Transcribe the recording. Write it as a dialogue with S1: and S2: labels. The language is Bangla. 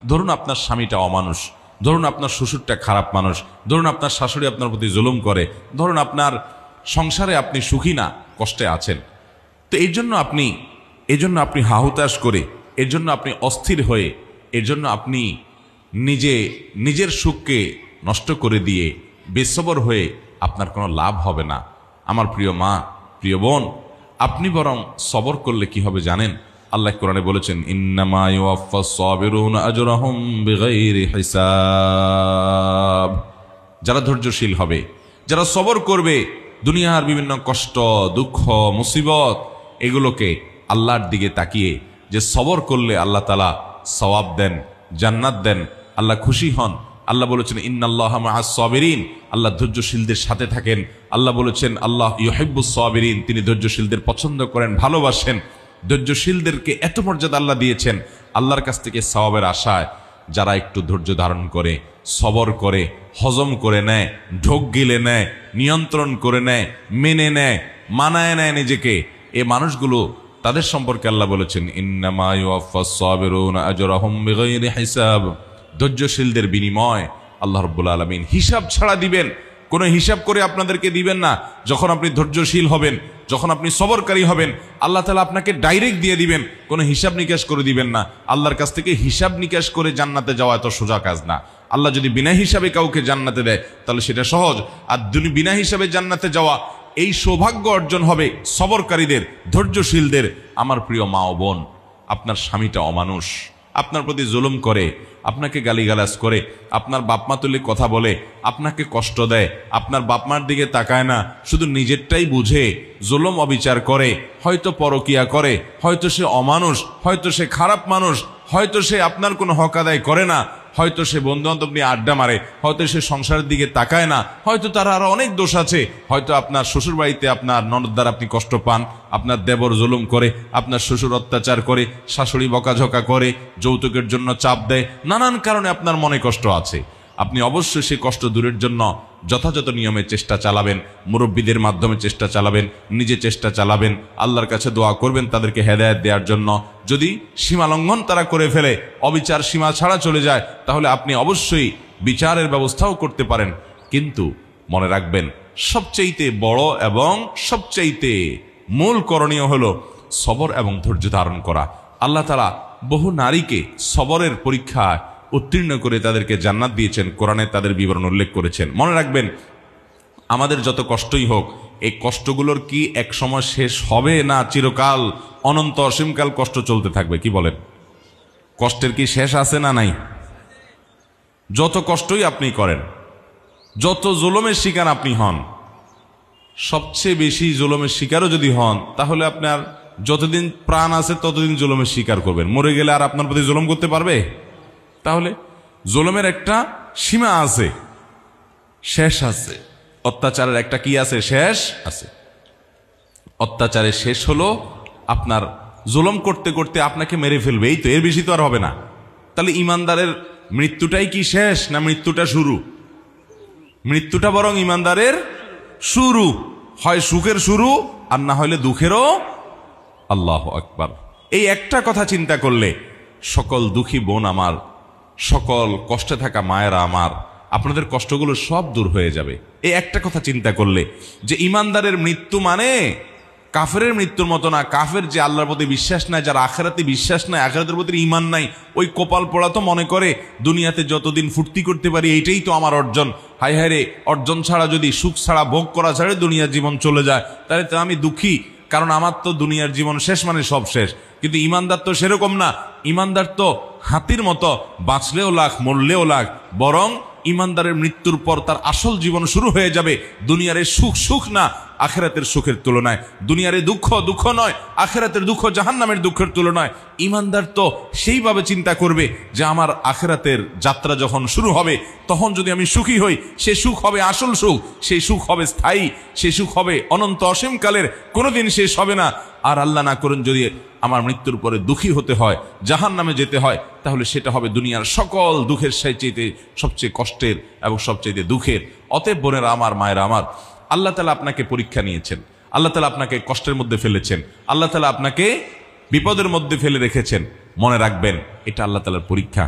S1: ধরুন আপনার স্বামীটা অমানুষ, ধরুন আপনার শ্বশুরটা খারাপ মানুষ, ধরুন আপনার শাশুড়ি আপনার প্রতি জুলুম করে, ধরুন আপনার সংসারে আপনি সুখী না, কষ্টে আছেন। তো এই জন্য আপনি হাহুতাশ করে, এর জন্য আপনি অস্থির হয়ে, এর জন্য আপনি নিজের সুখকে নষ্ট করে দিয়ে বেসবর হয়ে আপনার কোনো লাভ হবে না। আমার প্রিয় মা, প্রিয় বোন, আপনি বরং সবর করলে কি হবে জানেন? আল্লাহ কোরআনে বলেছেন, ইন্নামা ইউওয়াফাস সাবিরুনা আজরাহুম বিগাইরি হিসাব। যারা ধৈর্যশীল হবে, যারা সবর করবে, দুনিয়ার বিভিন্ন কষ্ট, দুঃখ, মুসিবত এগুলোকে আল্লাহর দিকে তাকিয়ে যে সবর করলে আল্লাহ তাআলা সওয়াব দেন, জান্নাত দেন, আল্লাহ খুশি হন। আল্লাহ বলেছেন, ইন্নাল্লাহা মাআস সাবিরিন, আল্লাহ ধৈর্যশীলদের সাথে থাকেন। আল্লাহ বলেছেন, আল্লাহ ইউহিব্বুস সাবিরিন, তিনি ধৈর্যশীলদের পছন্দ করেন, ভালোবাসেন। ধৈর্যশীলদেরকে এত মর্যাদা আল্লাহ দিয়েছেন। আল্লাহর কাছ থেকে সওয়াবের আশায় যারা একটু ধৈর্য ধারণ করে, সবর করে, হজম করে নেয়, ঢোক গিলে নেয়, নিয়ন্ত্রণ করে নেয়, মেনে নেয়, মানায় নেয় নিজেকে, এ মানুষগুলো তাদের সম্পর্কে আল্লাহ বলেছেন, ইন্নামা ইউওয়াফাস সাবিরুনা আজরাহুম বিগাইরি হিসাব। ধৈর্যশীলদের বিনিময় আল্লাহ রাব্বুল আলামিন হিসাব ছাড়া দিবেন। কোনো হিসাব করে আপনাদেরকে দিবেন না। যখন আপনি ধৈর্যশীল হবেন, যখন আপনি সবরকারী হবেন, আল্লাহ তাআলা আপনাকে ডাইরেক্ট দিয়ে দিবেন, কোনো হিসাব নিকাশ করে দিবেন না। আল্লাহর কাছ থেকে হিসাব নিকাশ করে জান্নাতে যাওয়া এত সোজা কাজ না। আল্লাহ যদি বিনা হিসাবে কাউকে জান্নাতে দেয় তাহলে সেটা সহজ, আর বিনা হিসাবে জান্নাতে যাওয়া এই সৌভাগ্য অর্জন হবে সবরকারীদের, ধৈর্যশীলদের। আমার প্রিয় মা ও বোন, আপনার স্বামীটা অমানুষ, আপনার প্রতি জুলুম করে, আপনাকে গালিগালাজ করে, আপনার বাপমা তুলে কথা বলে, আপনাকে কষ্ট দেয়, আপনার বাপমার দিকে তাকায় না, শুধু নিজেরটাই বুঝে জুলুম অবিচার করে, হয়তো পরকিয়া করে, হয়তো সে অমানুষ, হয়তো সে খারাপ মানুষ, হয়তো সে আপনার কোনো হক আদায় করে না, হয়তো সে বন্ধু বান্ধব নিয়ে আড্ডা মারে, হয়তো সে সংসারের দিকে তাকায় না, হয়তো তার আরো অনেক দোষ আছে, হয়তো আপনার শ্বশুর বাড়িতে আপনার ননদ দ্বারা আপনি কষ্ট পান, আপনার দেবর জুলুম করে, আপনার শ্বশুর অত্যাচার করে, শাশুড়ি বকাঝকা করে, যৌতুকের জন্য চাপ দেয়, নানান কারণে আপনার মনে কষ্ট আছে। আপনি অবশ্যই সেই কষ্ট দূরের জন্য যথাযথ নিয়মে চেষ্টা চালাবেন, মুরব্বীদের মাধ্যমে চেষ্টা চালাবেন, নিজে চেষ্টা চালাবেন, আল্লাহর কাছে দোয়া করবেন তাদেরকে হেদায়েত দেওয়ার জন্য। যদি সীমা লঙ্ঘন তারা করে ফেলে, অবিচার সীমা ছাড়া চলে যায়, তাহলে আপনি অবশ্যই বিচারের ব্যবস্থাও করতে পারেন। কিন্তু মনে রাখবেন, সবচাইতে বড় এবং সবচাইতে মূল করণীয় হলো সবর এবং ধৈর্য ধারণ করা। আল্লাহ তাআলা বহু নারীকে সবরের পরীক্ষায় উত্তীর্ণ করে তাদেরকে জান্নাত দিয়েছেন, কোরআনে তাদের বিবরণ উল্লেখ করেছেন। মনে রাখবেন, আমাদের যত কষ্টই হোক, এই কষ্টগুলোর কি এক সময় শেষ হবে না? চিরকাল, অনন্ত অসীমকাল কষ্ট চলতে থাকবে। কি বলেন? কষ্টের কি শেষ আছে না নাই? যত কষ্টই আপনি করেন, যত জুলুমের শিকার আপনি হন, সবচেয়ে বেশি জুলুমের শিকারও যদি হন, তাহলে আপনার যতদিন প্রাণ আছে ততদিন জুলুমের শিকার করবেন। মরে গেলে আর আপনার প্রতি জুলুম করতে পারবে? তাহলে জুলুমের একটা সীমা আছে, শেষ আছে। অত্যাচারের একটা কি আছে? শেষ আছে। অত্যাচারের শেষ হলো আপনার জুলুম করতে করতে আপনাকে মেরে ফেলবে, এই তো, এর বেশি তো আর হবে না। তাহলে ইমানদারের মৃত্যুটাই কি শেষ, না মৃত্যুটা শুরু? মৃত্যুটা বরং ইমানদারের শুরু। হয় সুখের শুরু, আর না হলে দুঃখেরও। আল্লাহু আকবার। এই একটা কথা চিন্তা করলে সকল দুঃখী বোন আমার, সকল কষ্টে থাকা মায়েরা আমার, আপনাদের কষ্টগুলো সব দূর হয়ে যাবে এই একটা কথা চিন্তা করলে, যে ইমানদারের মৃত্যু মানে কাফেরের মৃত্যুর মতো না। কাফের যে আল্লাহর প্রতি বিশ্বাস নাই, যার আখিরাতে বিশ্বাস নাই, আখিরাতের প্রতি ঈমান নাই, ওই কপাল পোড়া তো মনে করে দুনিয়াতে যতদিন ফুর্তি করতে পারি এইটাই তো আমার অর্জন। হায় হায় রে, অর্জন ছাড়া যদি, সুখ ছাড়া, ভোগ করা ছাড়া দুনিয়ার জীবন চলে যায়, তাহলে তো আমি দুঃখী, কারণ আমার তো দুনিয়ার জীবন শেষ মানে সব শেষ। কিন্তু ইমানদার তো সেরকম না। ইমানদার তো হাতির মতো, বাঁচলেও লাখ, মরলেও লাখ। বরং ইমানদারের মৃত্যুর পর তার আসল জীবন শুরু হয়ে যাবে। দুনিয়ার সুখ সুখ না, আখিরাতের সুখের তুলনায়। দুনিয়ার দুঃখ দুঃখ নয়, আখিরাতের দুঃখ জাহান্নামের দুঃখের তুলনায়। ইমানদার তো সেইভাবে চিন্তা করবে যে আমার আখিরাতের যাত্রা যখন শুরু হবে, তখন যদি আমি সুখী হই, সে সুখ হবে আসল সুখ, সেই সুখ হবে স্থায়ী, সেই সুখ হবে অনন্ত অসীমকালের, কোনোদিন শেষ হবে না। আর আল্লাহ না করুন যদি আমার মৃত্যুর পরে দুঃখী হতে হয়, জাহান্নামে যেতে হয়, তাহলে সেটা হবে দুনিয়ার সকল দুঃখের চাইতে সবচেয়ে কষ্টের এবং সবচেয়ে দুঃখের। অতএব বোনেরা আমার, মায়েরা আমার, আল্লাহ তাআলা আপনাকে পরীক্ষা নিয়েছেন, আল্লাহ তাআলা আপনাকে কষ্টের মধ্যে ফেলেছেন, আল্লাহ তাআলা আপনাকে বিপদের মধ্যে ফেলে রেখেছেন। মনে রাখবেন, এটা আল্লাহ তাআলার পরীক্ষা।